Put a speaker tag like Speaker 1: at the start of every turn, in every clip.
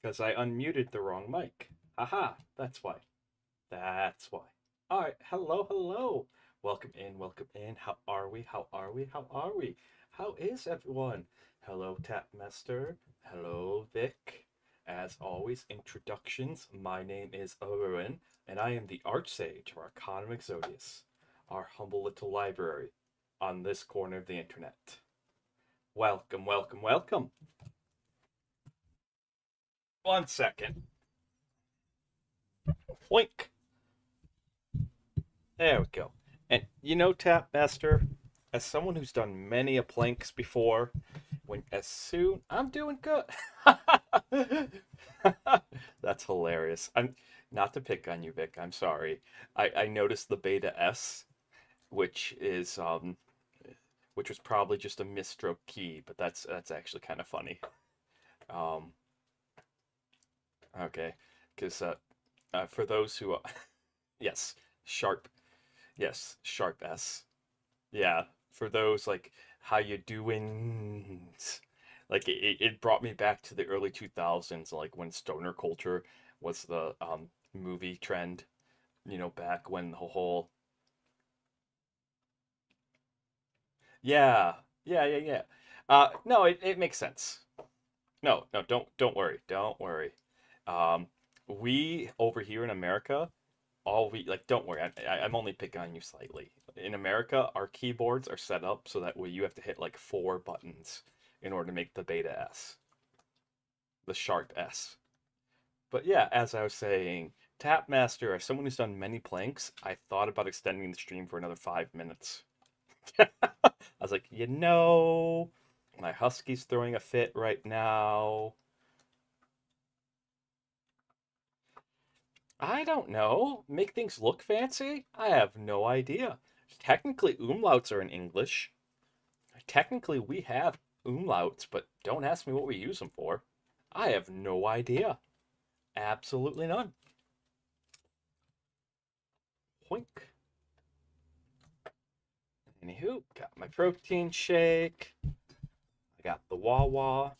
Speaker 1: Because I unmuted the wrong mic. Haha, that's why. That's why. All right, hello, hello. Welcome in, welcome in. How are we? How are we? How are we? How is everyone? Hello, Tapmaster. Hello, Vic. As always, introductions. My name is Owen, and I am the Archsage of Arcanum Exodius, our humble little library on this corner of the internet. Welcome, welcome, welcome. 1 second. Wink. There we go. And you know, Tapmaster, as someone who's done many a planks before, when as soon I'm doing good. That's hilarious. I'm not to pick on you, Vic. I'm sorry. I noticed the beta S, which is which was probably just a misstroke key, but that's actually kind of funny. Um, okay, because for those who, yes, sharp, yes, sharp S. Yeah, for those like how you doing, like it brought me back to the early 2000s, like when stoner culture was the movie trend, back when the whole, yeah, yeah. No, it makes sense. No, don't worry, don't worry. We over here in America, all we like, don't worry, I'm only picking on you slightly. In America, our keyboards are set up so that way you have to hit like 4 buttons in order to make the beta S, the sharp S. But yeah, as I was saying, Tapmaster, as someone who's done many planks, I thought about extending the stream for another 5 minutes. I was like, my husky's throwing a fit right now. I don't know. Make things look fancy? I have no idea. Technically, umlauts are in English. Technically, we have umlauts, but don't ask me what we use them for. I have no idea. Absolutely none. Hoink. Anywho, got my protein shake. I got the Wawa.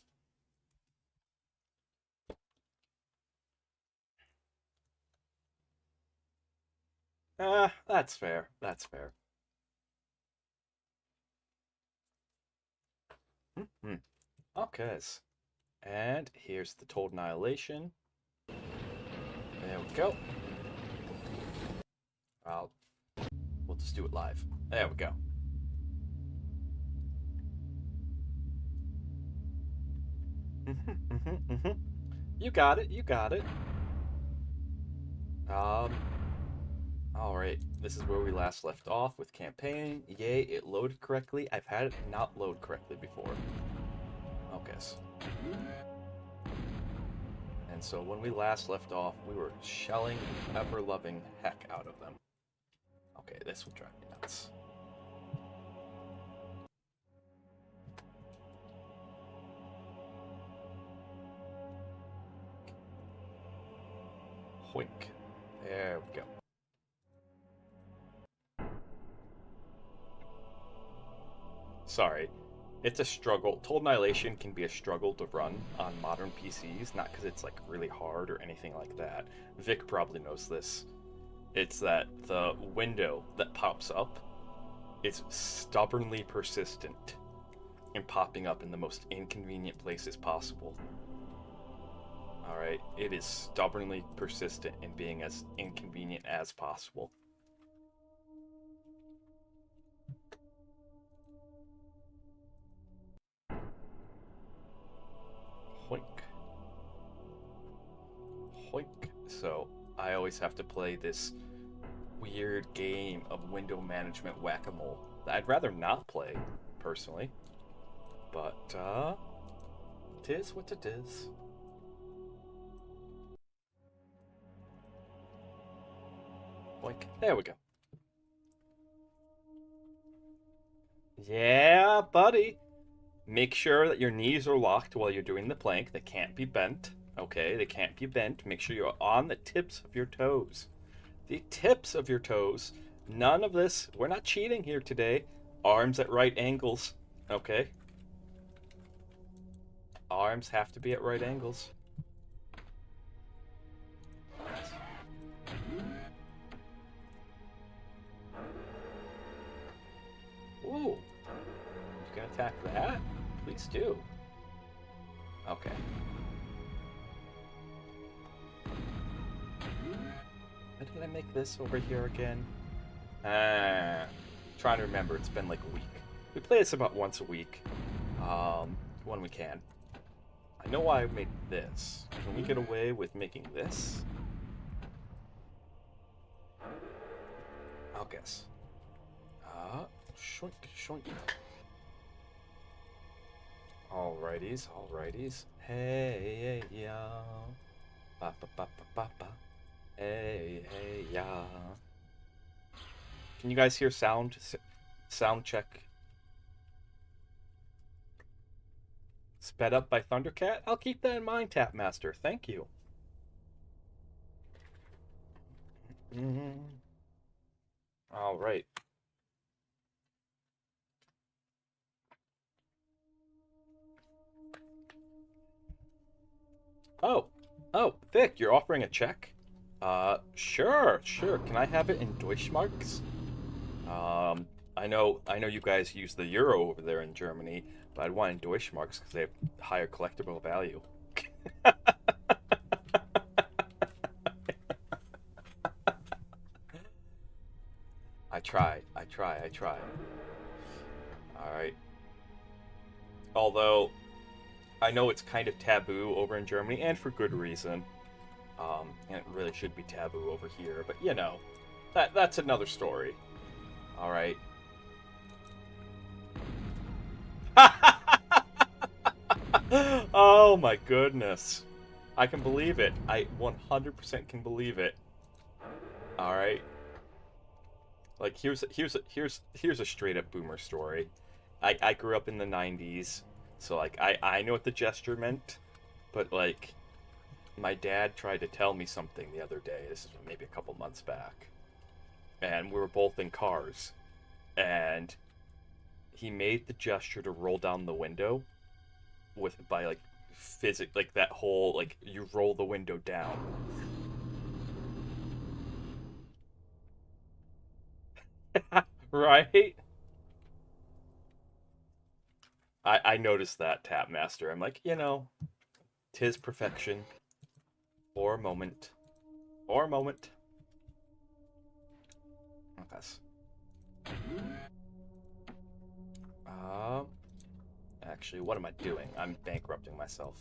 Speaker 1: That's fair. That's fair. Okay. And here's the Total Annihilation. There we go. We'll just do it live. There we go. You got it. You got it. All right. This is where we last left off with campaign. Yay, it loaded correctly. I've had it not load correctly before. Okay. And so when we last left off, we were shelling ever-loving heck out of them. Okay, this will drive me nuts. Hoink. There we go. Sorry. It's a struggle. Total Annihilation can be a struggle to run on modern PCs, not because it's like really hard or anything like that. Vic probably knows this. It's that the window that pops up is stubbornly persistent in popping up in the most inconvenient places possible. Alright, it is stubbornly persistent in being as inconvenient as possible. Hoink. Hoink. So, I always have to play this weird game of window management whack-a-mole that I'd rather not play, personally. But, it is what it is. Boink. There we go. Yeah, buddy. Make sure that your knees are locked while you're doing the plank. They can't be bent. Okay, they can't be bent. Make sure you're on the tips of your toes. The tips of your toes. None of this. We're not cheating here today. Arms at right angles. Okay. Arms have to be at right angles. Ooh. You can attack that? Please do. Okay. How did I make this over here again? Trying to remember. It's been like a week. We play this about once a week. When we can. I know why I made this. Can we get away with making this? I'll guess. Shoink, shoink. Alrighties, alrighties. Hey, yeah. Ba ba ba ba ba ba. Hey, hey, yeah. Can you guys hear sound? Sound check. Sped up by Thundercat? I'll keep that in mind, Tapmaster. Thank you. All right. Oh, Vic, you're offering a check? Sure. Can I have it in Deutschmarks? I know you guys use the euro over there in Germany, but I'd want in Deutschmarks because they have higher collectible value. try. Alright. Although, I know it's kind of taboo over in Germany, and for good reason. And it really should be taboo over here, but you know, that's another story. Alright. Oh my goodness. I can believe it. I 100% can believe it. Alright. Like, here's a straight up boomer story. I grew up in the 90s, so like I know what the gesture meant, but like my dad tried to tell me something the other day. This is maybe a couple months back. And we were both in cars, and he made the gesture to roll down the window by like like that whole, like, you roll the window down. Right? I noticed that, Tap Master. I'm like, you know, 'tis perfection. For a moment. For a moment. Okay. Actually, what am I doing? I'm bankrupting myself.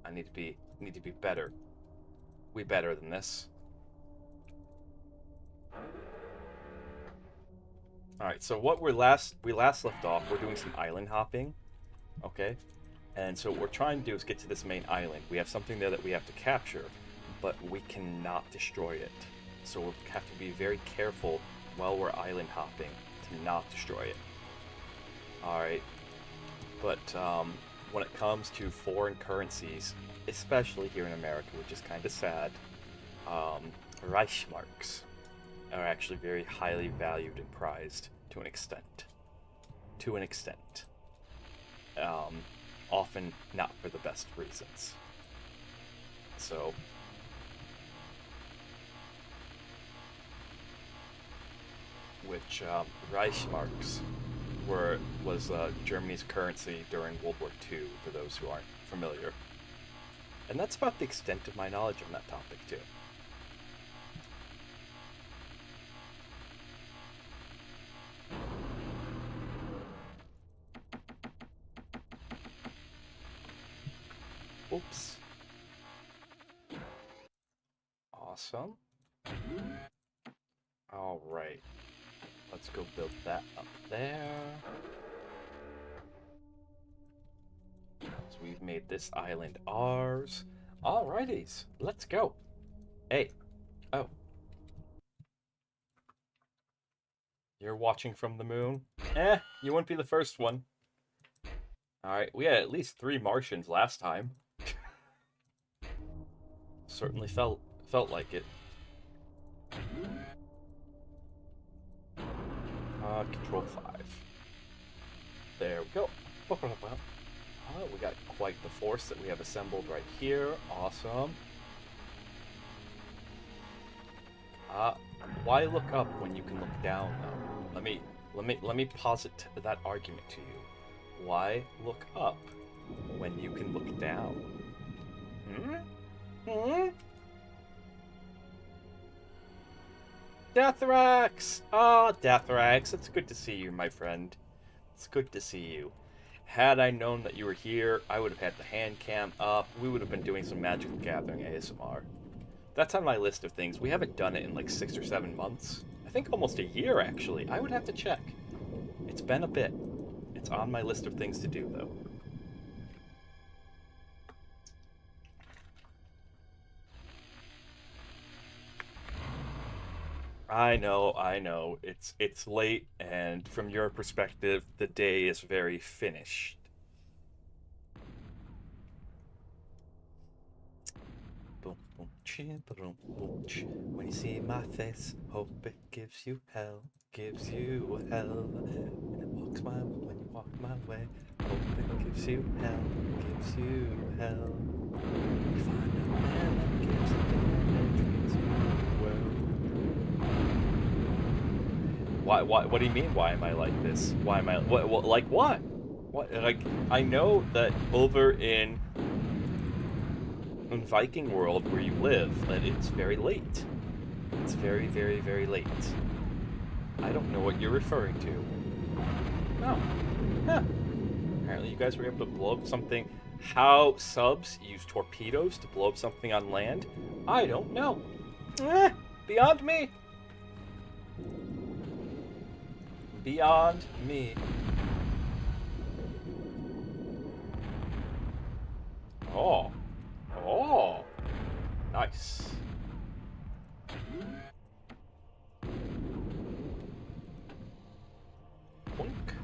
Speaker 1: I need to be better. We better than this. Alright, so what we last left off, we're doing some island hopping. Okay? And so what we're trying to do is get to this main island. We have something there that we have to capture, but we cannot destroy it. So we have to be very careful while we're island hopping to not destroy it. Alright. But when it comes to foreign currencies, especially here in America, which is kind of sad, Reichsmarks are actually very highly valued and prized to an extent. To an extent. Often not for the best reasons. So, which Reichsmarks was Germany's currency during World War II, for those who aren't familiar. And that's about the extent of my knowledge on that topic, too. Oops. Awesome. Alright. Let's go build that up there. So we've made this island ours. Alrighties, let's go. Hey. Oh. You're watching from the moon? You wouldn't be the first one. Alright, we had at least 3 Martians last time. Certainly felt like it. Control 5. There we go. We got quite the force that we have assembled right here. Awesome. Why look up when you can look down, though? Let me posit that argument to you. Why look up when you can look down? Deathrax! Oh, Deathrax, it's good to see you, my friend. It's good to see you. Had I known that you were here, I would have had the hand cam up. We would have been doing some Magic the Gathering ASMR. That's on my list of things. We haven't done it in like 6 or 7 months. I think almost a year, actually. I would have to check. It's been a bit. It's on my list of things to do, though. I know. It's late, and from your perspective, the day is very finished. Boom, boom, boom, boom, boom. When you see my face, hope it gives you hell, gives you hell. When you walk my way, hope it gives you hell, gives you hell. You find a man that gives a damn and treats you well. Why? What do you mean? Why am I like this? Why am I like what? What? Like, I know that over in Viking world where you live, that it's very late. It's very, very, very late. I don't know what you're referring to. Oh. Huh. Apparently you guys were able to blow up something. How subs use torpedoes to blow up something on land? I don't know. Beyond me. Beyond me. Oh. Oh. Nice. Boink.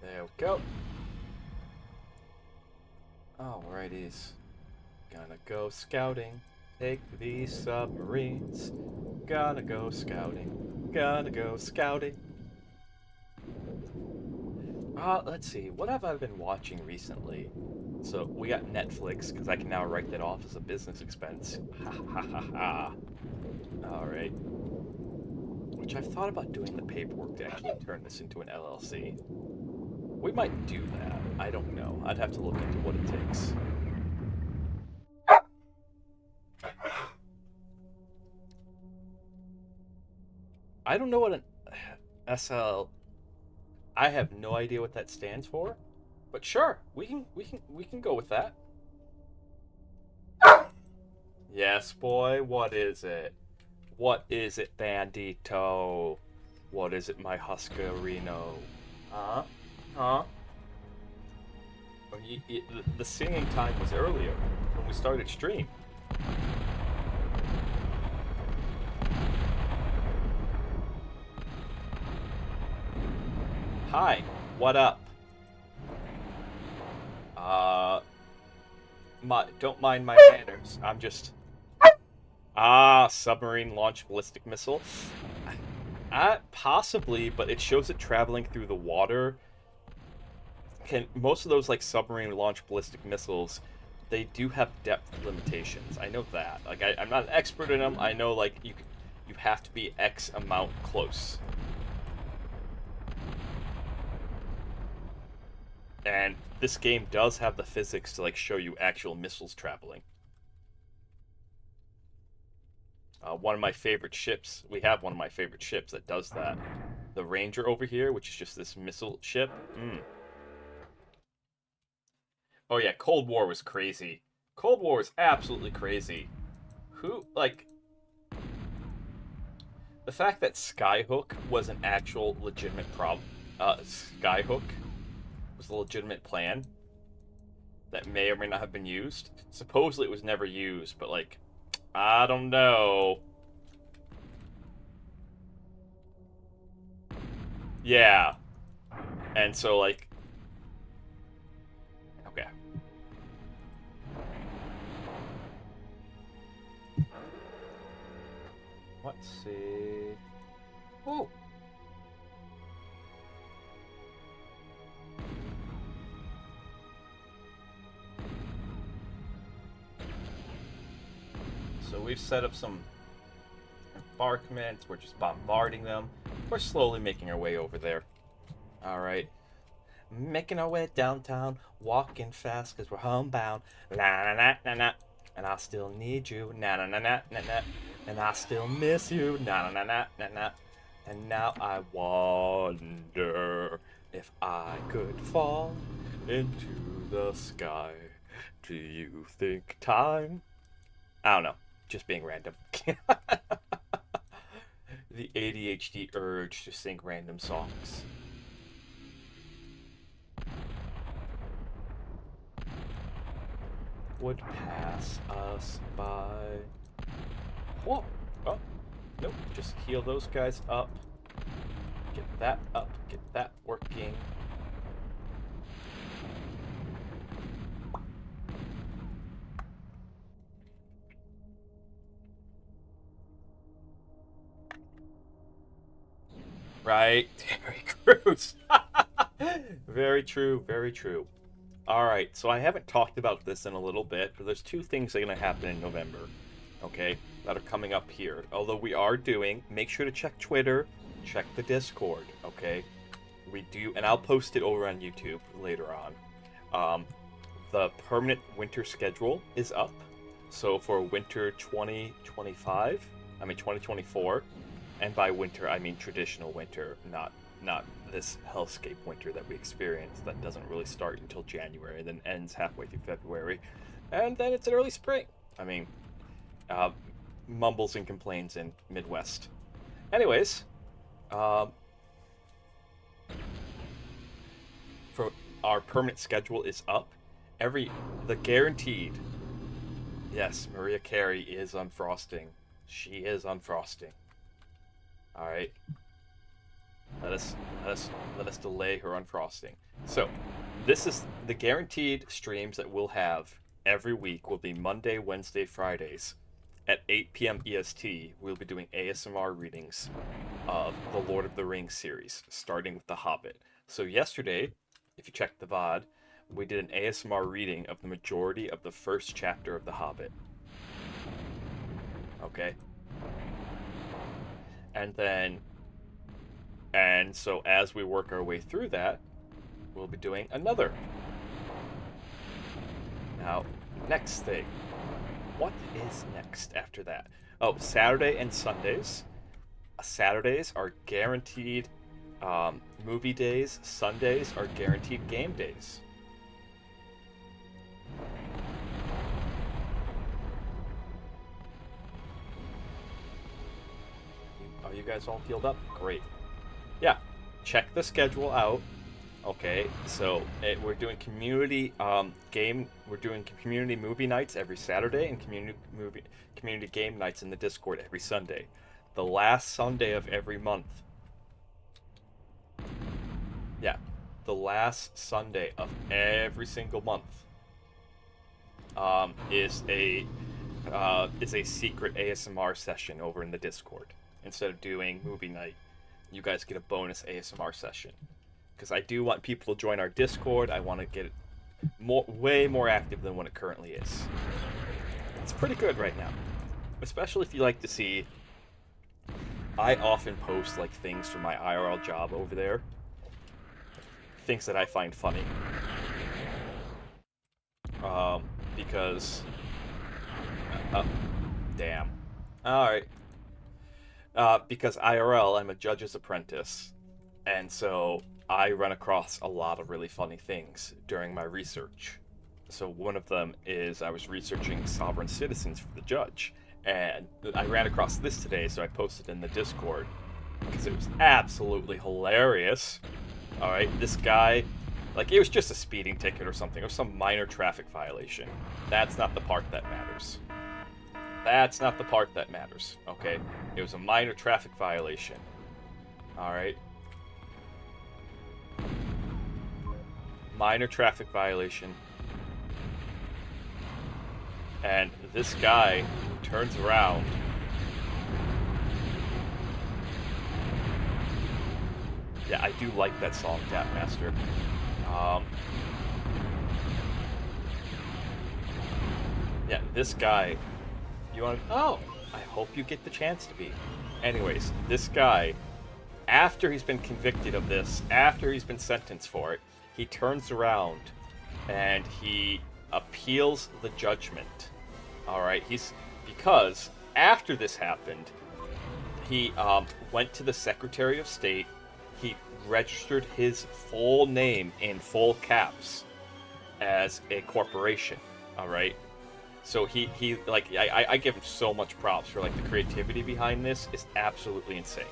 Speaker 1: There we go. Alrighties. Gonna go scouting. Take these submarines. Gonna go scouting. Gonna go scouting. Let's see. What have I been watching recently? So, we got Netflix, because I can now write that off as a business expense. Ha ha ha ha. Alright. Which I've thought about doing the paperwork to actually turn this into an LLC. We might do that. I don't know. I'd have to look into what it takes. I don't know what an SL. I have no idea what that stands for, but sure, we can go with that. Yes, boy. What is it? What is it, Bandito? What is it, my Huskerino? Huh? Huh? The singing time was earlier when we started stream. Hi, what up? Don't mind my manners. I'm just... submarine launch ballistic missile. Possibly, but it shows it traveling through the water. Most of those, like, submarine launch ballistic missiles, they do have depth limitations. I know that. Like, I'm not an expert in them. I know, like, you have to be X amount close. And this game does have the physics to, like, show you actual missiles traveling. One of my favorite ships, we have one of my favorite ships that does that. The Ranger over here, which is just this missile ship. Oh yeah, Cold War was crazy. Cold War was absolutely crazy. The fact that Skyhook was an actual legitimate problem. Skyhook was a legitimate plan that may or may not have been used. Supposedly it was never used, but, like, I don't know. Yeah. And so, like... Okay. Let's see... Oh! So we've set up some embarkments. We're just bombarding them. We're slowly making our way over there. Alright. Making our way downtown. Walking fast because we're homebound. Na-na-na-na-na. And I still need you. Na-na-na-na-na-na. And I still miss you. Na-na-na-na-na-na. And now I wonder if I could fall into the sky. Do you think time? I don't know. Just being random. The ADHD urge to sing random songs. Would pass us by. Whoa! Oh, nope. Just heal those guys up. Get that up. Get that working. Right, Terry Crews. Very true, very true. Alright, so I haven't talked about this in a little bit, but there's two things that are going to happen in November, okay, that are coming up here. Although we are doing, make sure to check Twitter, check the Discord, okay? We do, and I'll post it over on YouTube later on. The permanent winter schedule is up, so for winter 2024, And by winter, I mean traditional winter, not this hellscape winter that we experience that doesn't really start until January and then ends halfway through February. And then it's an early spring. I mean, mumbles and complains in Midwest. Anyways, for our permanent schedule is up. The guaranteed. Yes, Maria Carey is unfrosting. She is unfrosting. All right. Let us delay her unfrosting. So, this is the guaranteed streams that we'll have every week. Will be Monday, Wednesday, Fridays at 8 p.m. EST. We'll be doing ASMR readings of the Lord of the Rings series, starting with The Hobbit. So yesterday, if you checked the VOD, we did an ASMR reading of the majority of the first chapter of The Hobbit. Okay? And so as we work our way through that, we'll be doing another. Now, next thing. What is next after that? Oh, Saturday and Sundays. Saturdays are guaranteed movie days. Sundays are guaranteed game days. Are you guys all healed up? Great. Yeah, check the schedule out. Okay, so we're doing community We're doing community movie nights every Saturday and community game nights in the Discord every Sunday. The last Sunday of every month. Yeah, the last Sunday of every single month is a secret ASMR session over in the Discord. Instead of doing movie night, you guys get a bonus ASMR session. Because I do want people to join our Discord. I want to get it way more active than what it currently is. It's pretty good right now. Especially if you like to see... I often post like things from my IRL job over there. Things that I find funny. Because... damn. Alright. Because IRL, I'm a judge's apprentice. And so... I run across a lot of really funny things during my research. So one of them is I was researching sovereign citizens for the judge, and I ran across this today, so I posted in the Discord because it was absolutely hilarious. All right, this guy, like, it was just a speeding ticket or something, or some minor traffic violation. That's not the part that matters. That's not the part that matters, okay? It was a minor traffic violation. All right. Minor traffic violation. And this guy turns around. Yeah, I do like that song, Tapmaster. Yeah, this guy. You want to... Oh, I hope you get the chance to be. Anyways, this guy, after he's been convicted of this, after he's been sentenced for it, he turns around and he appeals the judgment. Alright, because after this happened, he went to the Secretary of State, he registered his full name in full caps as a corporation. Alright? So he like, I give him so much props for like the creativity behind this. It's absolutely insane.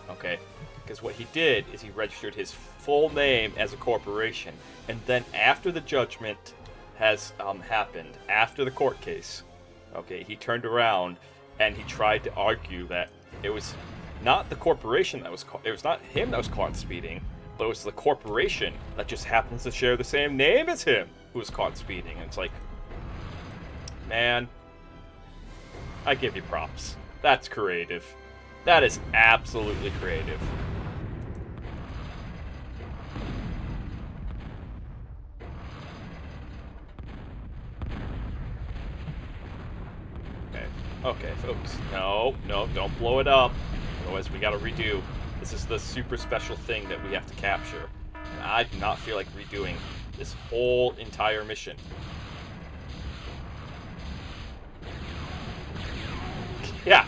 Speaker 1: Okay? Because what he did is he registered his full name as a corporation, and then after the judgment has happened, after the court case, okay, he turned around and he tried to argue that it was not the corporation that was caught, it was not him that was caught speeding, but it was the corporation that just happens to share the same name as him who was caught speeding. And it's like, man, I give you props. That's creative. That is absolutely creative. Okay, folks. No, don't blow it up. Otherwise, we gotta redo. This is the super special thing that we have to capture. And I do not feel like redoing this whole entire mission. Yeah.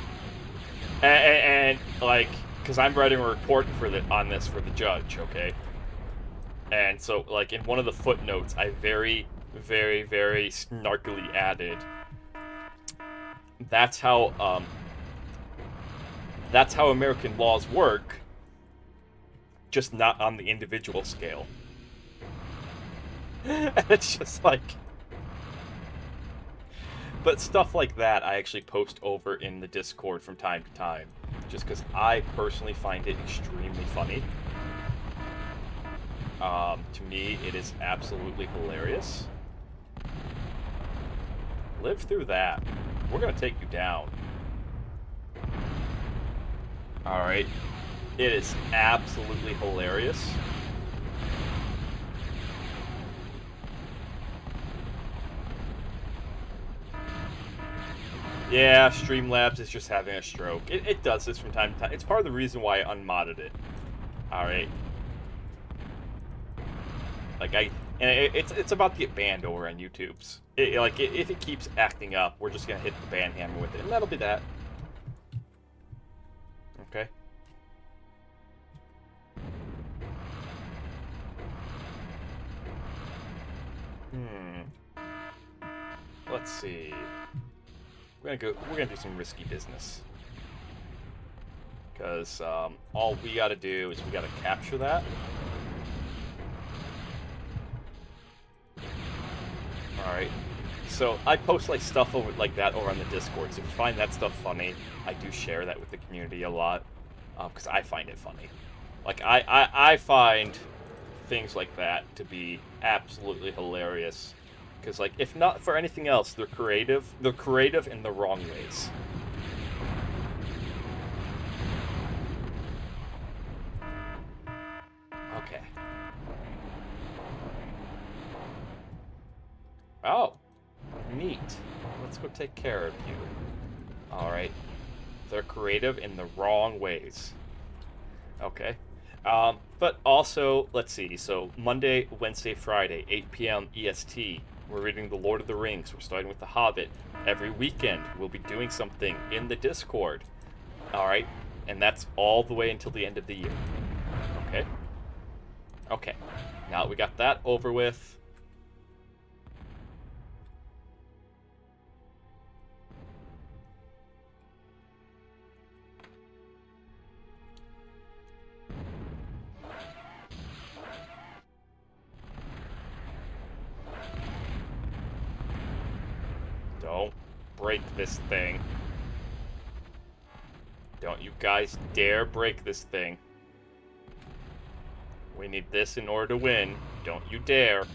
Speaker 1: And like, because I'm writing a report on this for the judge, okay? And so, like, in one of the footnotes, I very, very, very snarkily added, that's how American laws work, just not on the individual scale. And it's just like... But stuff like that I actually post over in the Discord from time to time, just because I personally find it extremely funny. To me, it is absolutely hilarious. Live through that. We're gonna take you down. Alright. It is absolutely hilarious. Yeah, Streamlabs is just having a stroke. It does this from time to time. It's part of the reason why I unmodded it. Alright. Like, it's about to get banned over on YouTube's. If it keeps acting up, we're just gonna hit the ban hammer with it, and that'll be that. Okay. Let's see. We're gonna do some risky business. Because all we gotta do is we gotta capture that. Alright. So I post like stuff like that over on the Discord. So if you find that stuff funny, I do share that with the community a lot. Because I find it funny. Like I find things like that to be absolutely hilarious. Because, like, if not for anything else, they're creative. They're creative in the wrong ways. Okay. Oh, neat. Let's go take care of you. Alright. They're creative in the wrong ways. Okay. But also, let's see. So, Monday, Wednesday, Friday, 8 p.m. EST. We're reading The Lord of the Rings. We're starting with The Hobbit. Every weekend, we'll be doing something in the Discord. Alright? And that's all the way until the end of the year. Okay? Okay. Now that we got that over with... Don't break this thing. Don't you guys dare break this thing. We need this in order to win. Don't you dare.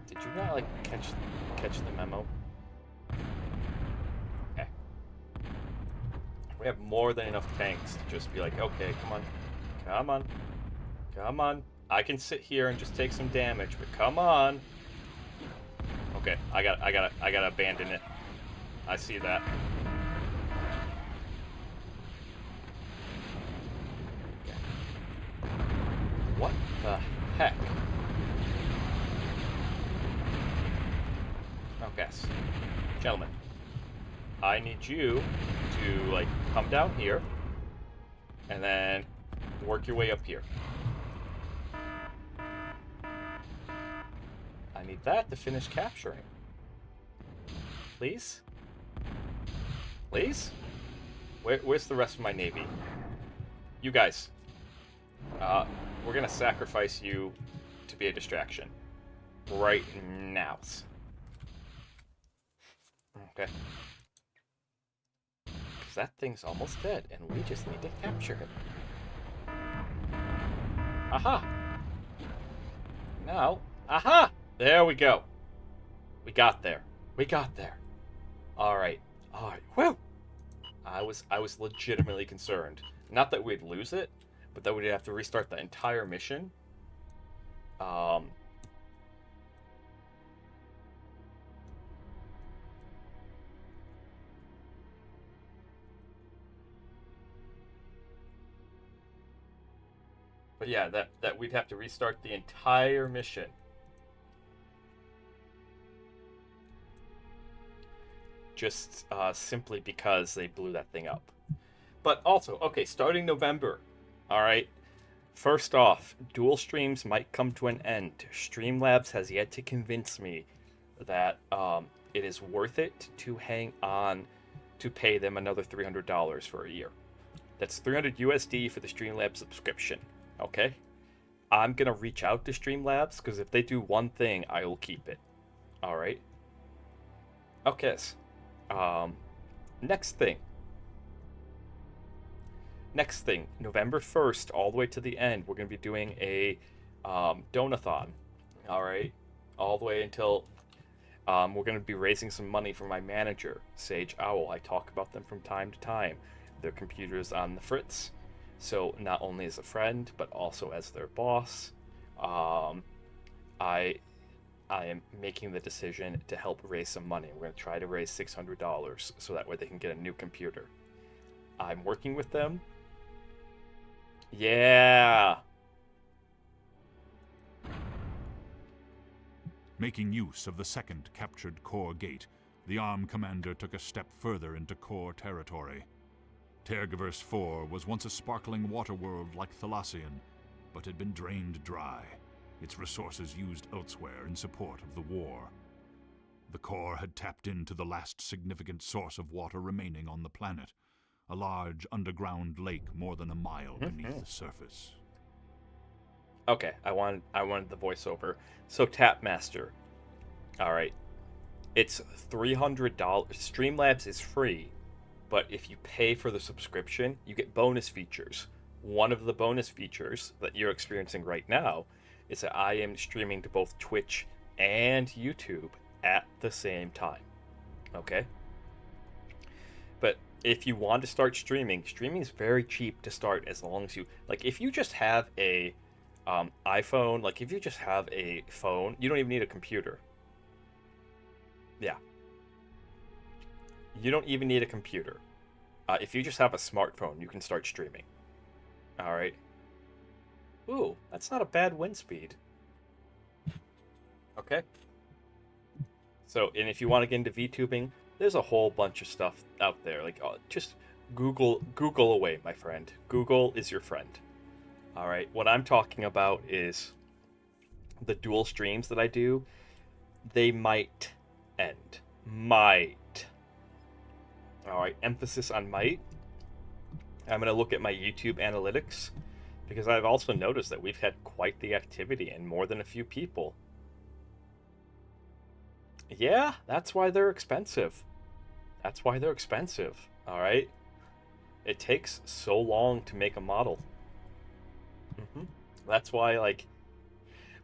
Speaker 1: Did you not like catch the memo? Okay. We have more than enough tanks to just be like, okay, come on. Come on. Come on. I can sit here and just take some damage, but come on. Okay, I gotta abandon it. I see that. Okay. What the heck? Okay, gentlemen, I need you to, like, come down here and then work your way up here. I need that to finish capturing. Please? Please? Where's the rest of my navy? You guys. We're gonna sacrifice you to be a distraction. Right now. Okay. Because that thing's almost dead, and we just need to capture him. Aha! Now, aha! There we go. We got there. We got there. Alright. Alright. Whew! I was legitimately concerned. Not that we'd lose it, but that we'd have to restart the entire mission. But yeah, that we'd have to restart the entire mission. just simply because they blew that thing up. But also, okay, starting November, all right. First off, dual streams might come to an end. Streamlabs has yet to convince me that it is worth it to hang on to pay them another $300 for a year. That's 300 USD for the Streamlabs subscription. Okay, I'm gonna reach out to Streamlabs because if they do one thing, I will keep it. All right. Okay. Next thing. November 1st, all the way to the end, we're going to be doing a donathon. All right. All the way until we're going to be raising some money for my manager, Sage Owl. I talk about them from time to time. Their computer's on the fritz. So not only as a friend, but also as their boss, I am making the decision to help raise some money. We're going to try to raise $600 so that way they can get a new computer. I'm working with them. Yeah.
Speaker 2: Making use of the second captured core gate, the ARM commander took a step further into core territory. Tergiverse 4 was once a sparkling water world like Thalassian, but had been drained dry, its resources used elsewhere in support of the war. The core had tapped into the last significant source of water remaining on the planet, a large underground lake more than a mile beneath the surface.
Speaker 1: Okay, I wanted the voiceover. So Tapmaster, all right, it's $300. Streamlabs is free, but if you pay for the subscription, you get bonus features. One of the bonus features that you're experiencing right now is that I am streaming to both Twitch and YouTube at the same time. Okay? But if you want to start streaming is very cheap to start as long as you... Like, if you just have a iPhone, like, if you just have a phone, you don't even need a computer. Yeah. You don't even need a computer. If you just have a smartphone, you can start streaming. Alright. Ooh, that's not a bad wind speed. Okay. So, and if you want to get into VTubing, there's a whole bunch of stuff out there. Like, just Google away, my friend. Google is your friend. Alright, what I'm talking about is the dual streams that I do. They might end. Might. Alright, emphasis on might. I'm going to look at my YouTube analytics, because I've also noticed that we've had quite the activity and more than a few people. Yeah, that's why they're expensive. That's why they're expensive, alright? It takes so long to make a model. That's why, like,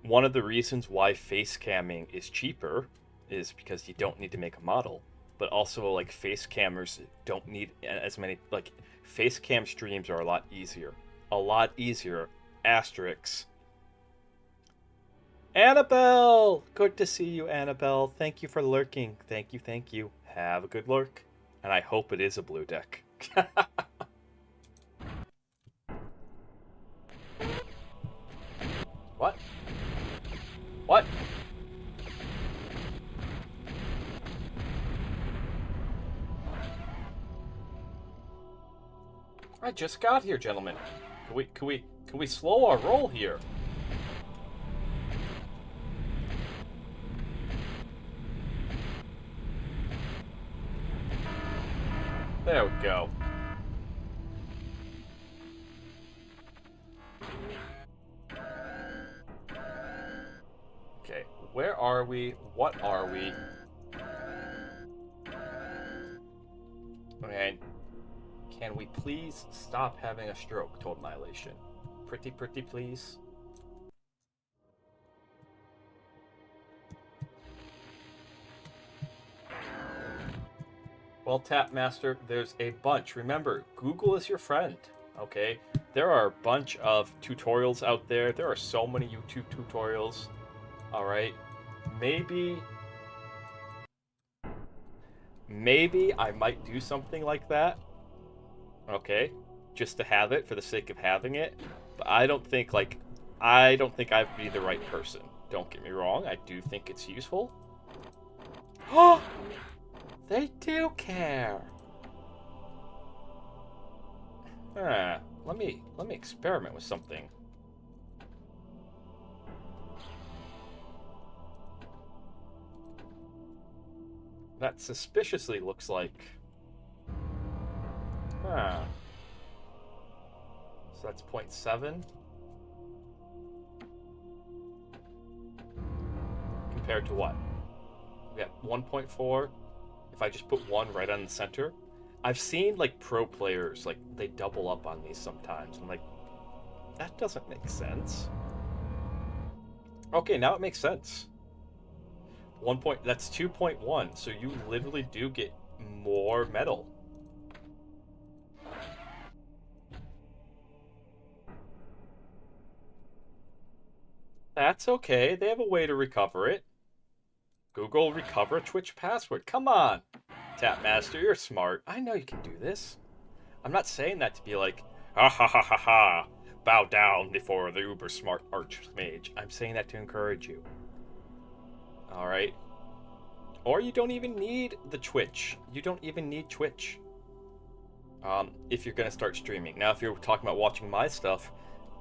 Speaker 1: one of the reasons why face camming is cheaper is because you don't need to make a model. But also, like, face cammers don't need as many, like, face cam streams are a lot easier. A lot easier. Asterisks. Annabelle! Good to see you, Annabelle. Thank you for lurking. Thank you, thank you. Have a good lurk. And I hope it is a blue deck. What? What? I just got here, gentlemen. Can we slow our roll here? There we go. Okay, where are we? What are we? Okay, can we please stop having a stroke, Total Annihilation? Pretty please. Well, Tapmaster, there's a bunch. Remember, Google is your friend, okay? There are a bunch of tutorials out there. There are so many YouTube tutorials, all right? Maybe I might do something like that, okay? Just to have it for the sake of having it. But I don't think I'd be the right person. Don't get me wrong. I do think it's useful. Oh! They do care. Let me experiment with something. That suspiciously looks like... So that's 0.7. Compared to what? We got 1.4. If I just put 1 right on the center. I've seen, like, pro players, like, they double up on these sometimes. I'm like, that doesn't make sense. Okay, now it makes sense. That's 2.1, so you literally do get more metal. That's okay. They have a way to recover it. Google recover Twitch password. Come on, Tapmaster, you're smart. I know you can do this. I'm not saying that to be like, ha ha ha ha ha, bow down before the uber smart archmage. I'm saying that to encourage you. Alright. Or you don't even need the Twitch. You don't even need Twitch. If you're going to start streaming. Now, if you're talking about watching my stuff,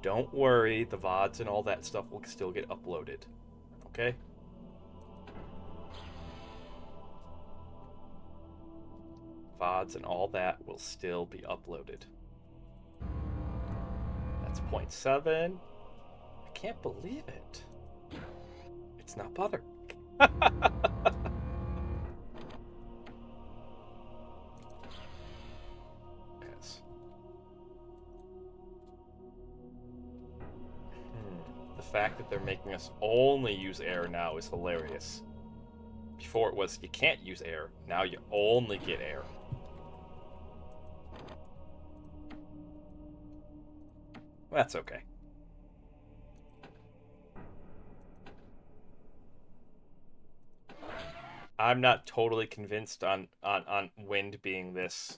Speaker 1: don't worry. The VODs and all that stuff will still get uploaded. Okay? VODs and all that will still be uploaded. That's 0.7. I can't believe it. It's not butter. Yes. The fact that they're making us only use air now is hilarious. Before it was, you can't use air. Now you only get air. That's okay. I'm not totally convinced on wind being this,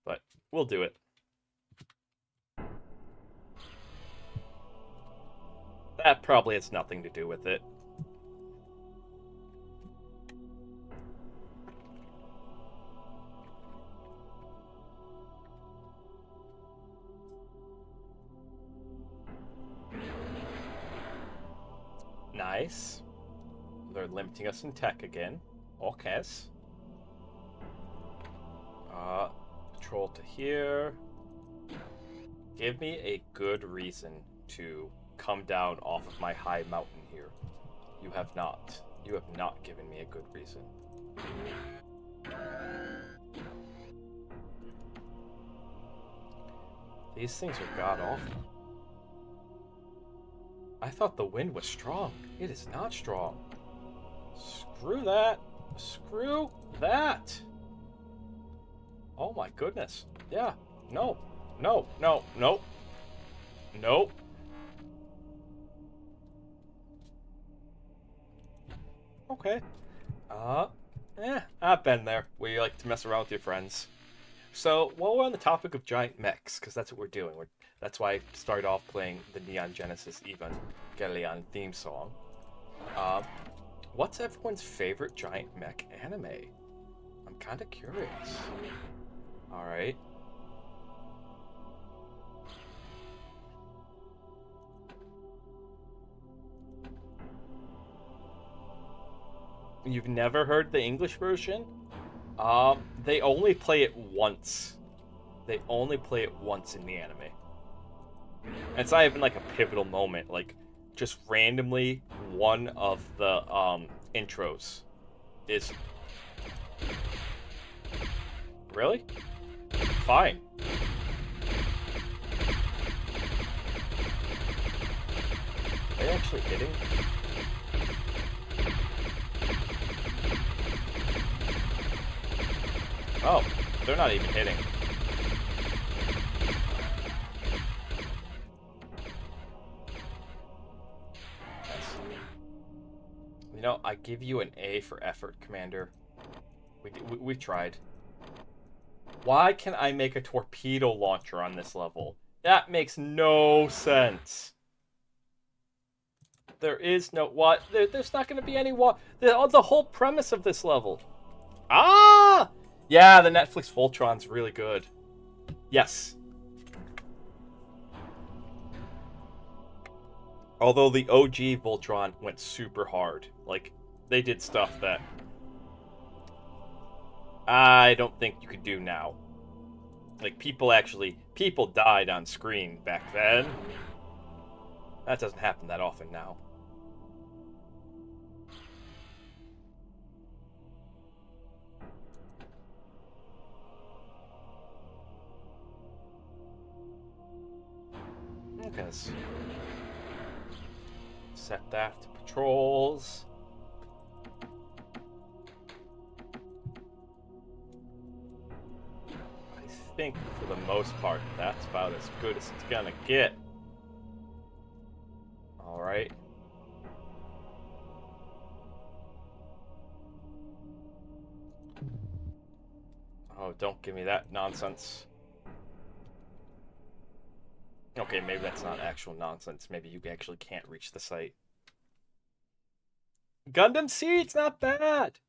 Speaker 1: but we'll do it. That probably has nothing to do with it. Nice. They're limiting us in tech again. Okay. Patrol to here. Give me a good reason to come down off of my high mountain here. You have not. You have not given me a good reason. These things are god-awful. I thought the wind was strong. It is not strong. Screw that. Screw that. Oh my goodness. Yeah. No. No. No. No. Nope. Okay. I've been there. We like to mess around with your friends. So, while we're on the topic of giant mechs, because that's what we're doing, that's why I started off playing the Neon Genesis Evangelion theme song. What's everyone's favorite giant mech anime? I'm kind of curious. Alright. You've never heard the English version? They only play it once. They only play it once in the anime. And it's not even like a pivotal moment, like just randomly one of the intros is... Really? Fine. Are they actually hitting? Oh, they're not even hitting. You know, I give you an A for effort, Commander. We tried. Why can I make a torpedo launcher on this level? That makes no sense. There is no... What? There's not going to be any... The whole premise of this level... Ah! Yeah, the Netflix Voltron's really good. Yes. Although the OG Voltron went super hard. Like, they did stuff that I don't think you could do now. Like, people died on screen back then. That doesn't happen that often now. Okay, let's set that to patrols. I think for the most part, that's about as good as it's gonna get. Alright. Oh, don't give me that nonsense. Okay, maybe that's not actual nonsense. Maybe you actually can't reach the site. Gundam Seed's not bad!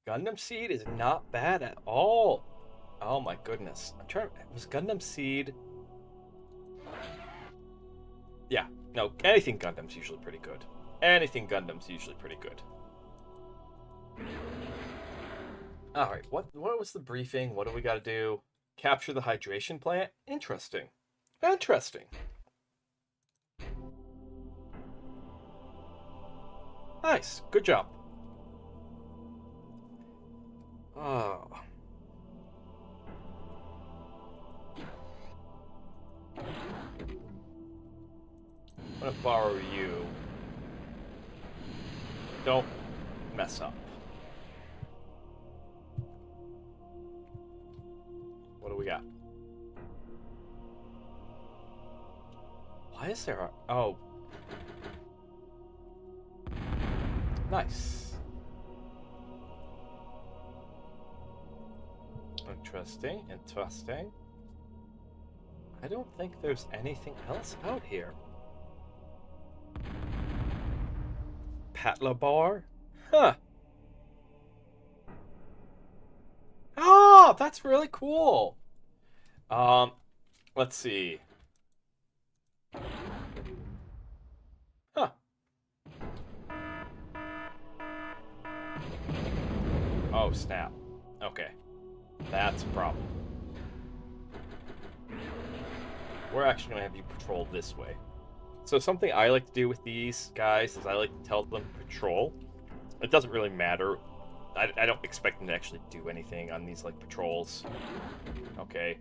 Speaker 1: Gundam Seed is not bad at all. Oh my goodness. I'm trying. Was Gundam Seed? Yeah. No. Anything Gundam's usually pretty good. Anything Gundam's usually pretty good. All right. What was the briefing? What do we got to do? Capture the hydration plant. Interesting. Interesting. Nice. Good job. Oh. I'm gonna borrow you. Don't mess up. What do we got? Why is there a... Oh. Nice. Interesting, interesting. I don't think there's anything else out here. Patla bar? Huh. Oh, that's really cool. Let's see. Huh. Oh, snap. Okay. That's a problem. We're actually going to have you patrol this way. So something I like to do with these guys is I like to tell them patrol. It doesn't really matter. I don't expect them to actually do anything on these, like, patrols. Okay.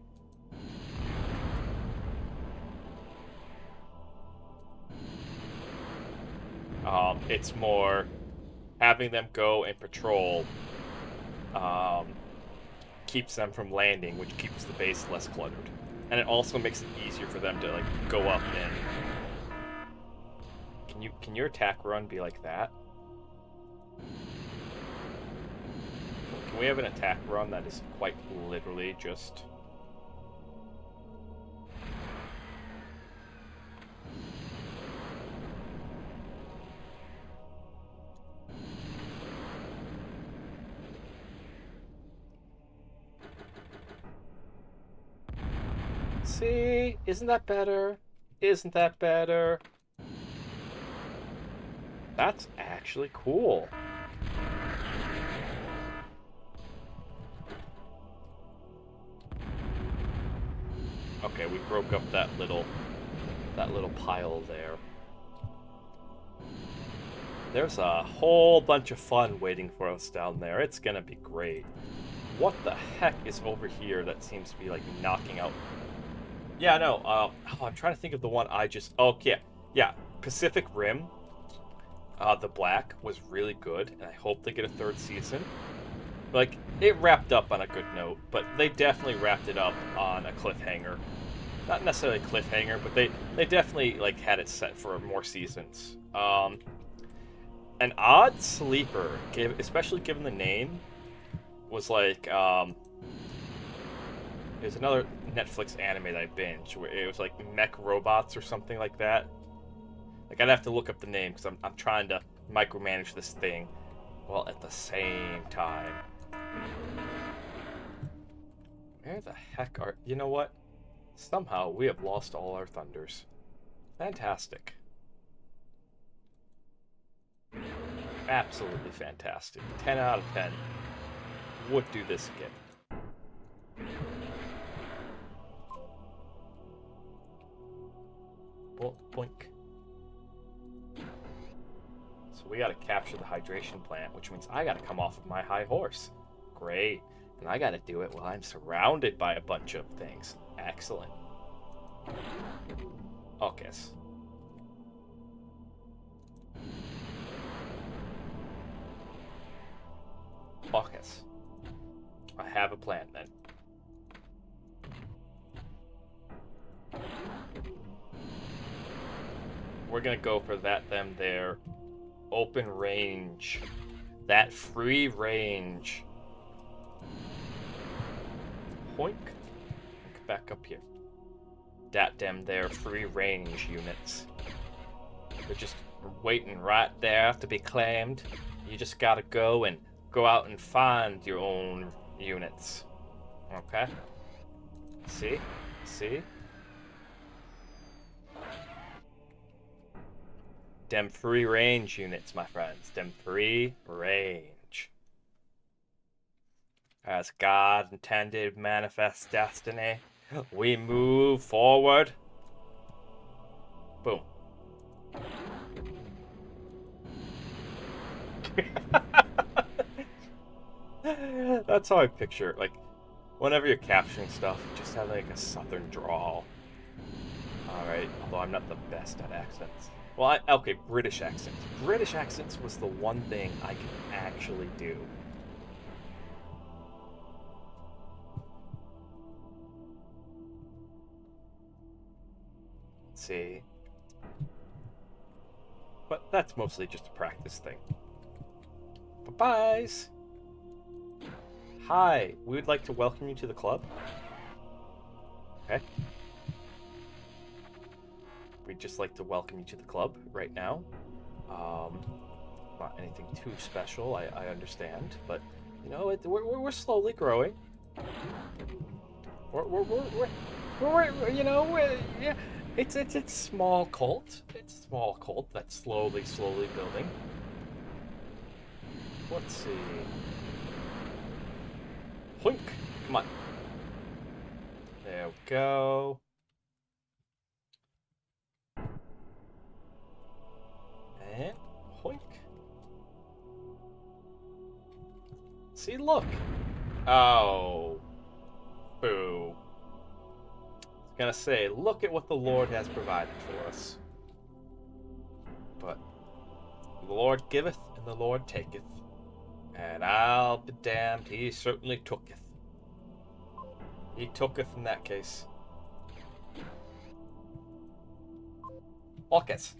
Speaker 1: It's more having them go and patrol keeps them from landing, which keeps the base less cluttered. And it also makes it easier for them to, like, go up and... Can your attack run be like that? Can we have an attack run that is quite literally just... See? Isn't that better? Isn't that better? That's actually cool. Okay, we broke up that little pile there. There's a whole bunch of fun waiting for us down there. It's gonna be great. What the heck is over here that seems to be, like, knocking out... Yeah, no, I'm trying to think of the one I just... Oh, yeah. Pacific Rim, the Black, was really good, and I hope they get a third season. Like, it wrapped up on a good note, but they definitely wrapped it up on a cliffhanger. Not necessarily a cliffhanger, but they definitely, like, had it set for more seasons. An odd sleeper, especially given the name, was like, there's another Netflix anime that I binged where it was like Mech Robots or something like that. Like, I'd have to look up the name because I'm trying to micromanage this thing while at the same time Where the heck are... You know what? Somehow we have lost all our thunders. Fantastic. Absolutely fantastic. 10 out of 10. Would do this again. Boink. So we gotta capture the hydration plant, which means I gotta come off of my high horse. Great. And I gotta do it while I'm surrounded by a bunch of things. Excellent. Okay. Okay. I have a plan then. We're gonna go for that them there. Open range. That free range. Hoink. Back up here. That them there free range units. They're just waiting right there to be claimed. You just gotta go out and find your own units. Okay? See? Dem free range units, my friends. Dem free range. As God intended, manifest destiny. We move forward. Boom. That's how I picture it. Like, whenever you're capturing stuff, just have like a southern drawl. Alright, although I'm not the best at accents. Well, okay, British accents. British accents was the one thing I could actually do. Let's see. But that's mostly just a practice thing. Bye-byes! Hi, we would like to welcome you to the club. Okay. We'd just like to welcome you to the club right now. Not anything too special, I understand, but you know, we're slowly growing. We're you know, yeah, it's small cult. It's small cult that's slowly building. Let's see. Hoink! Come on. There we go. And hoink. See, look. Oh. Boo. I was gonna say, look at what the Lord has provided for us. But the Lord giveth and the Lord taketh. And I'll be damned, he certainly tooketh. He tooketh in that case. Looketh.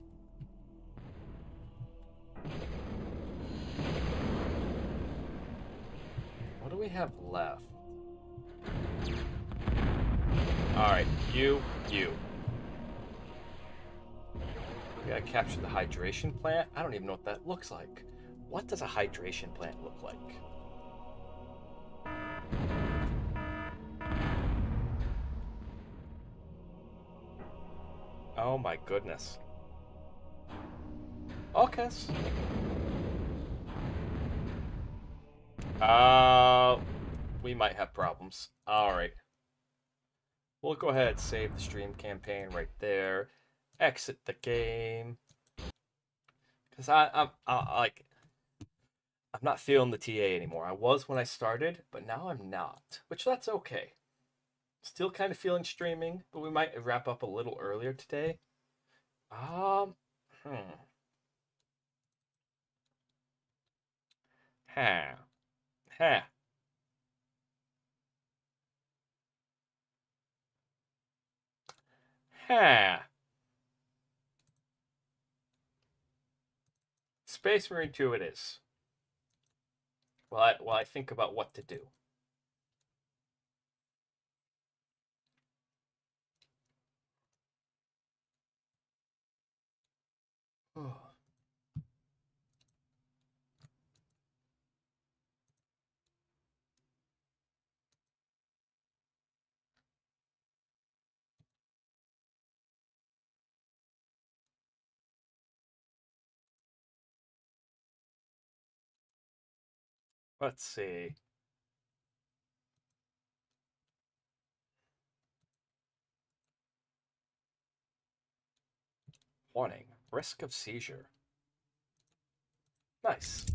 Speaker 1: What do we have left? Alright, you. We gotta capture the hydration plant. I don't even know what that looks like. What does a hydration plant look like? Oh my goodness. Okay. We might have problems. Alright. We'll go ahead and save the stream campaign right there. Exit the game. Because I'm not feeling the TA anymore. I was when I started, but now I'm not. Which that's okay. Still kind of feeling streaming, but we might wrap up a little earlier today. Huh. Space Marine 2 it is. While I think about what to do. Let's see. Warning. Risk of seizure. Nice.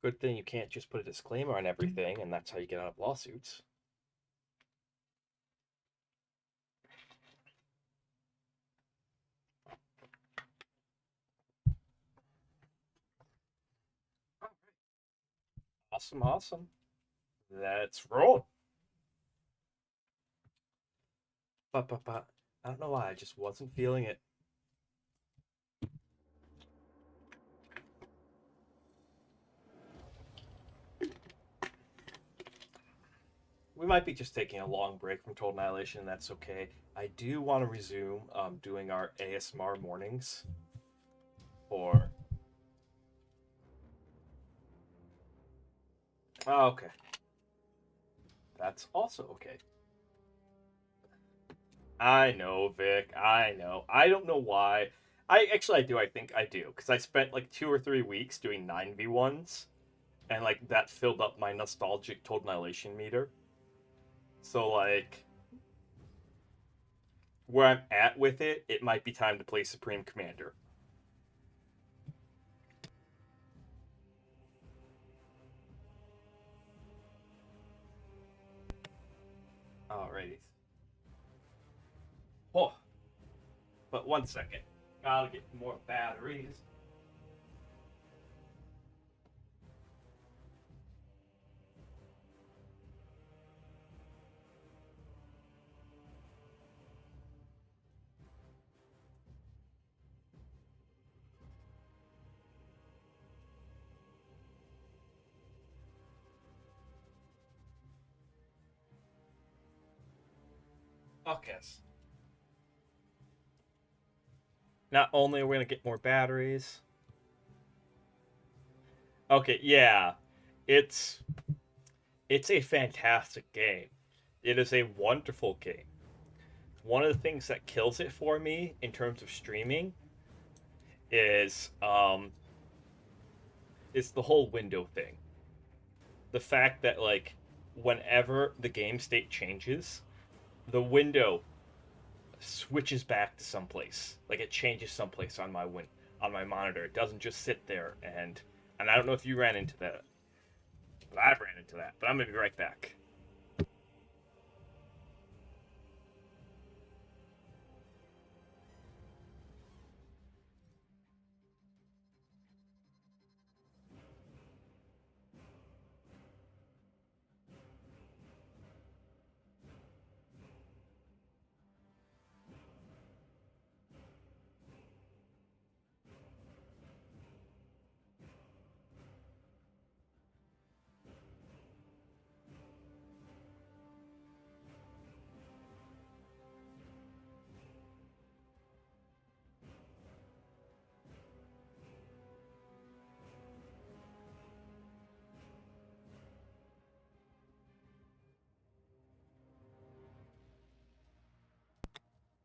Speaker 1: Good thing you can't just put a disclaimer on everything, and that's how you get out of lawsuits. Awesome, awesome. Let's roll. But, I don't know why, I just wasn't feeling it. We might be just taking a long break from Total Annihilation, and that's okay. I do want to resume doing our ASMR mornings. Or... Oh, okay. That's also okay. I know, Vic. I know. I don't know why. I do. I think I do, because I spent like 2 or 3 weeks doing 9v1s, and like that filled up my nostalgic Total Annihilation meter. So like, where I'm at with it, it might be time to play Supreme Commander. Alrighty. Oh, but 1 second. Gotta get more batteries. Okay. Not only are we gonna get more batteries. Okay, yeah. It's it's a fantastic game. It is a wonderful game. One of the things that kills it for me in terms of streaming is the whole window thing. The fact that like whenever the game state changes, the window switches back to someplace. Like it changes someplace on my monitor. It doesn't just sit there and I don't know if you ran into that. But I've ran into that. But I'm gonna be right back.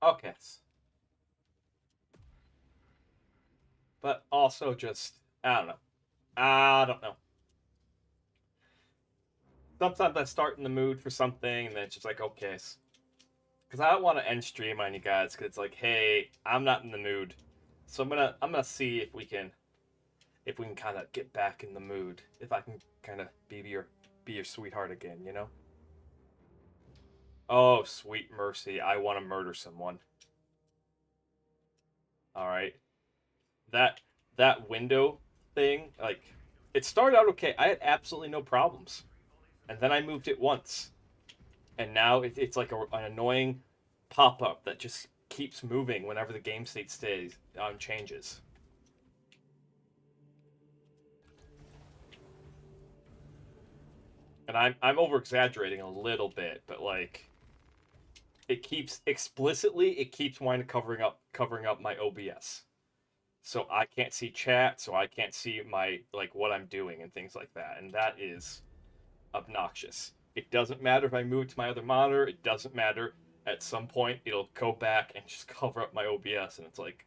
Speaker 1: Okay. But also just I don't know. I don't know. Sometimes I start in the mood for something and then it's just like okay. Because I don't want to end stream on you guys because it's like, hey, I'm not in the mood. So I'm gonna see if we can kind of get back in the mood. If I can kind of be your sweetheart again, you know? Oh, sweet mercy! I want to murder someone. All right, that that window thing, like, it started out okay. I had absolutely no problems, and then I moved it once, and now it's like an annoying pop up that just keeps moving whenever the game state stays changes. And I'm over exaggerating a little bit, but like it keeps explicitly it keeps wanting to covering up my OBS. So I can't see chat, so I can't see my like what I'm doing and things like that. And that is obnoxious. It doesn't matter if I move to my other monitor, it doesn't matter. At some point it'll go back and just cover up my OBS and it's like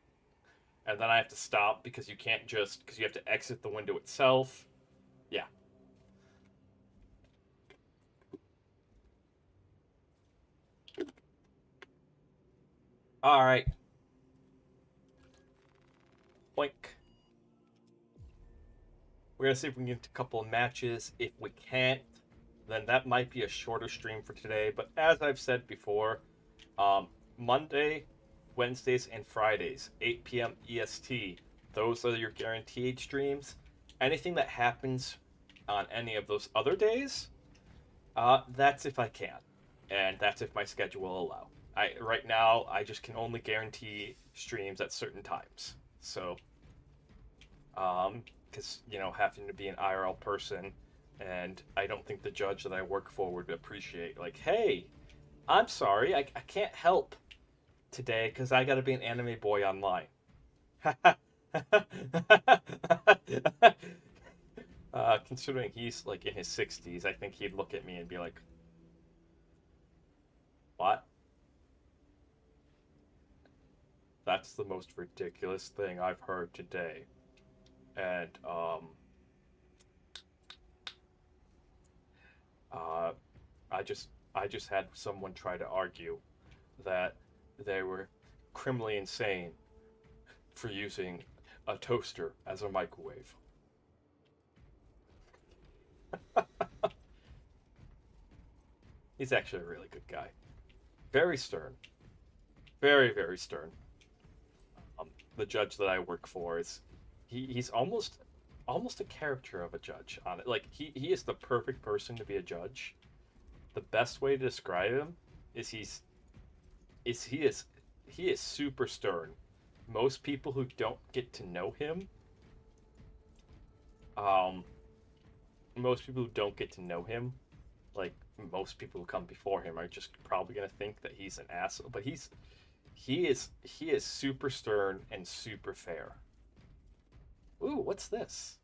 Speaker 1: and then I have to stop because you can't just because you have to exit the window itself. Yeah. All right. Blink. We're gonna see if we can get a couple of matches. If we can't, then that might be a shorter stream for today. But as I've said before, Monday, Wednesdays, and Fridays, 8 p.m. EST. Those are your guaranteed streams. Anything that happens on any of those other days, that's if I can, and that's if my schedule will allow. Right now I just can only guarantee streams at certain times. So, because having to be an IRL person, and I don't think the judge that I work for would appreciate. Like, hey, I'm sorry, I can't help today because I got to be an anime boy online. Considering he's like in his 60s, I think he'd look at me and be like, "What? That's the most ridiculous thing I've heard today." And uh, I just had someone try to argue that they were criminally insane for using a toaster as a microwave. He's actually a really good guy. Very stern. Very, very stern. The judge that I work for he's almost a character of a judge on it. Like he is the perfect person to be a judge. The best way to describe him is he is super stern. Most people who don't get to know him, um, most people who don't get to know him, like most people who come before him, are just probably gonna think that he's an asshole. But he is super stern and super fair. Ooh, what's this?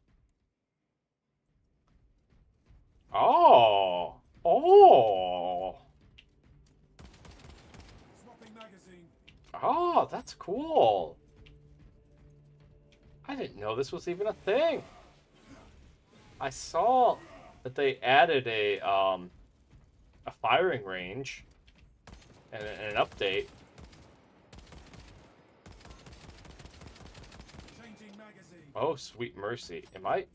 Speaker 1: Oh, oh, oh, that's cool. I didn't know this was even a thing. I saw that they added a firing range and an update. Oh, sweet mercy. Am I?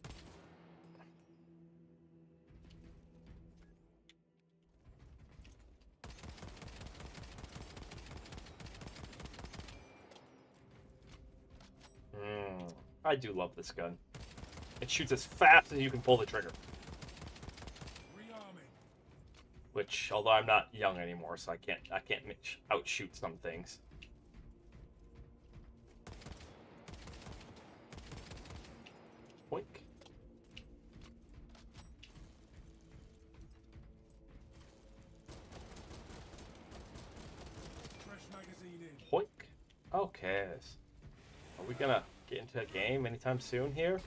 Speaker 1: I do love this gun. It shoots as fast as you can pull the trigger. Which, although I'm not young anymore, so I can't outshoot some things. Boink. Boink. Okay. Are we gonna get into a game anytime soon here?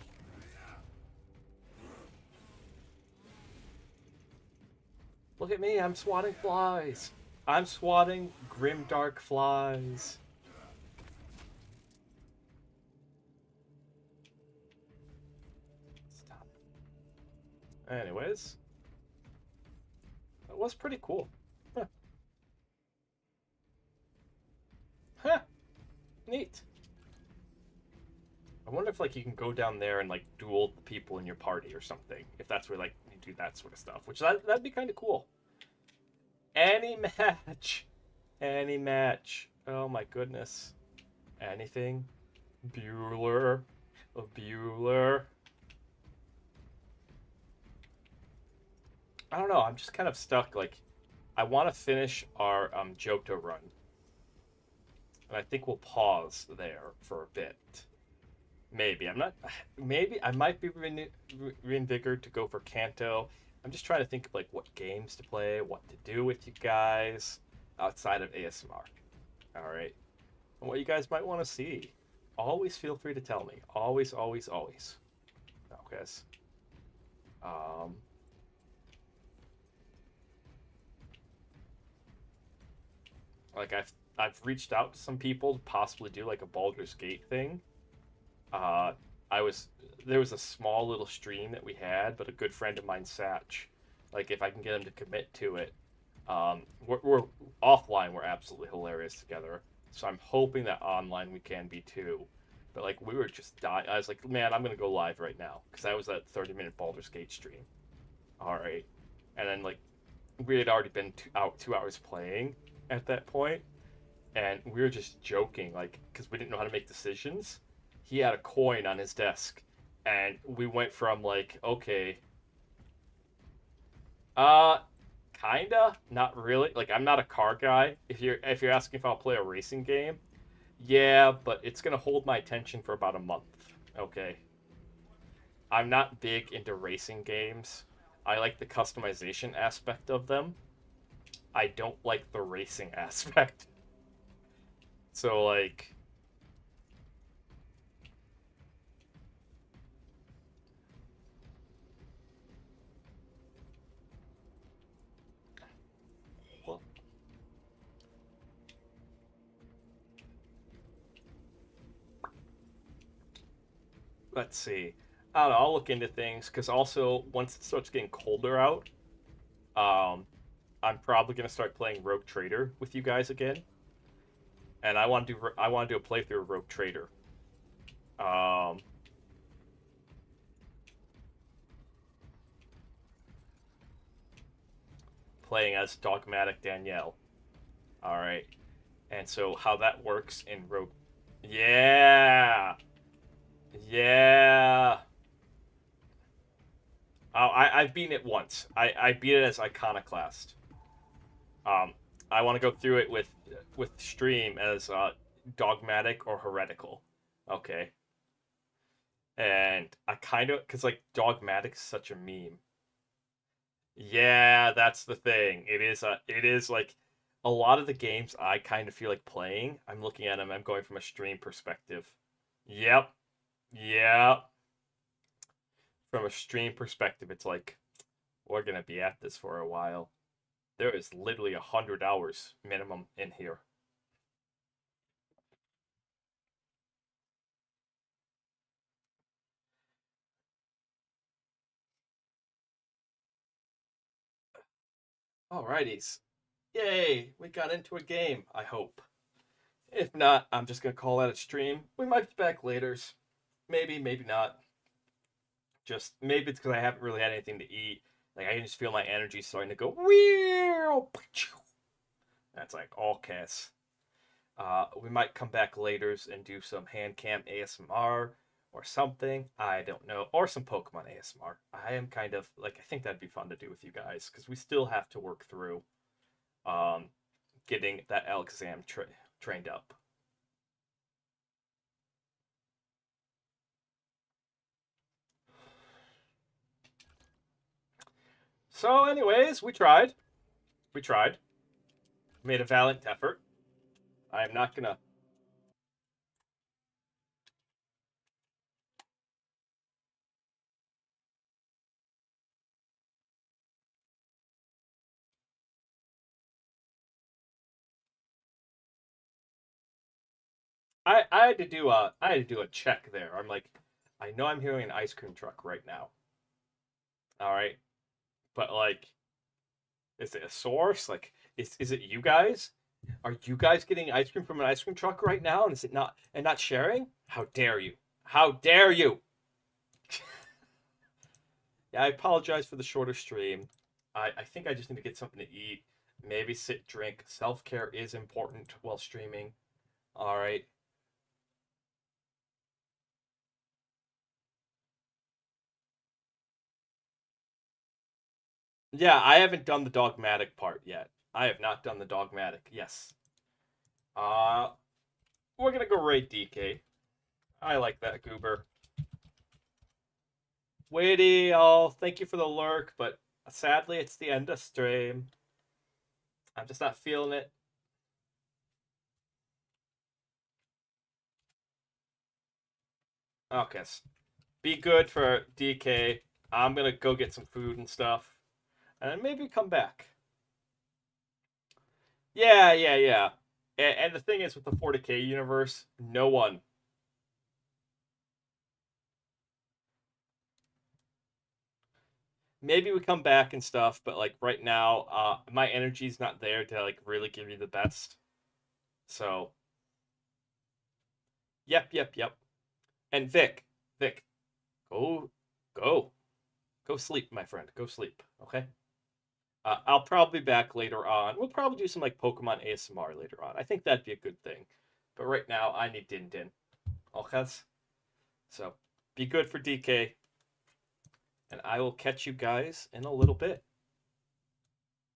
Speaker 1: Look at me, I'm swatting flies. I'm swatting grimdark flies. Stop. Anyways. That was pretty cool. Huh. Huh. Neat. I wonder if like you can go down there and like duel the people in your party or something. If that's where like you do that sort of stuff, which that'd be kind of cool. Any match, any match. Oh my goodness. Anything? Bueller, Bueller. I don't know. I'm just kind of stuck. Like, I want to finish our Johto run, and I think we'll pause there for a bit. Maybe I'm not. Maybe I might be reinvigorated to go for Kanto. I'm just trying to think of like what games to play, what to do with you guys outside of ASMR. All right, and what you guys might want to see. Always feel free to tell me. Always, always, always. Okay. Like I've reached out to some people to possibly do like a Baldur's Gate thing. Uh, I was there was a small little stream that we had, but a good friend of mine, Satch, like if I can get him to commit to it, we're offline. We're absolutely hilarious together. So I'm hoping that online we can be too. But like we were just dying. I was like, man, I'm gonna go live right now because I was that 30-minute Baldur's Gate stream. All right, and then like we had already been 2 hours playing at that point, and we were just joking, like, because we didn't know how to make decisions. He had a coin on his desk, and we went from like, okay, uh, kinda, not really. Like, I'm not a car guy. If you're asking if I'll play a racing game, yeah, but it's gonna hold my attention for about a month. Okay, I'm not big into racing games. I like the customization aspect of them. I don't like the racing aspect. So like, let's see. I don't know. I'll look into things because also once it starts getting colder out, um, I'm probably gonna start playing Rogue Trader with you guys again, and I want to do a playthrough of Rogue Trader. Um, Playing as Dogmatic Danielle. All right, and so how that works in Rogue? Yeah, yeah. I've beaten it once. I beat it as Iconoclast. Um, I want to go through it with stream as dogmatic or heretical. Okay, and I kind of because like dogmatic is such a meme. Yeah, that's the thing. It is like a lot of the games I kind of feel like playing. I'm looking at them. I'm going from a stream perspective. Yep, yeah. From a stream perspective, it's like we're gonna be at this for a while. There is literally 100 hours minimum in here. Alrighties. Yay, we got into a game, I hope. If not, I'm just gonna call that a stream. We might be back later. Maybe, maybe not. Just maybe it's because I haven't really had anything to eat. Like I can just feel my energy starting to go. Wheel. That's like all Cass. We might come back later and do some hand cam ASMR or something. I don't know, or some Pokemon ASMR. I am kind of like I think that'd be fun to do with you guys because we still have to work through um, getting that Alakazam trained up. So, anyways, we tried. We tried. Made a valiant effort. I am not gonna. I had to do a check there. I'm like, I know I'm hearing an ice cream truck right now. All right, but like, is it a source? Like, is it you guys? Are you guys getting ice cream from an ice cream truck right now? And is it not sharing? How dare you? How dare you? Yeah, I apologize for the shorter stream. I think I just need to get something to eat. Maybe sit, drink. Self care is important while streaming. All right. Yeah, I haven't done the dogmatic part yet. I have not done the dogmatic. Yes. Uh, we're gonna go raid DK. I like that goober. Witty, oh, thank you for the lurk, but sadly it's the end of stream. I'm just not feeling it. Okay, be good for DK. I'm gonna go get some food and stuff, and then maybe come back. Yeah, yeah, yeah. And the thing is, with the 40K universe, no one maybe we come back and stuff, but like right now, my energy's not there to like really give you the best. So, yep. And Vic, go, go, go sleep, my friend. Go sleep. Okay. I'll probably be back later on. We'll probably do some like Pokemon ASMR later on. I think that'd be a good thing. But right now, I need Din Din. Okay. So, be good for DK, and I will catch you guys in a little bit.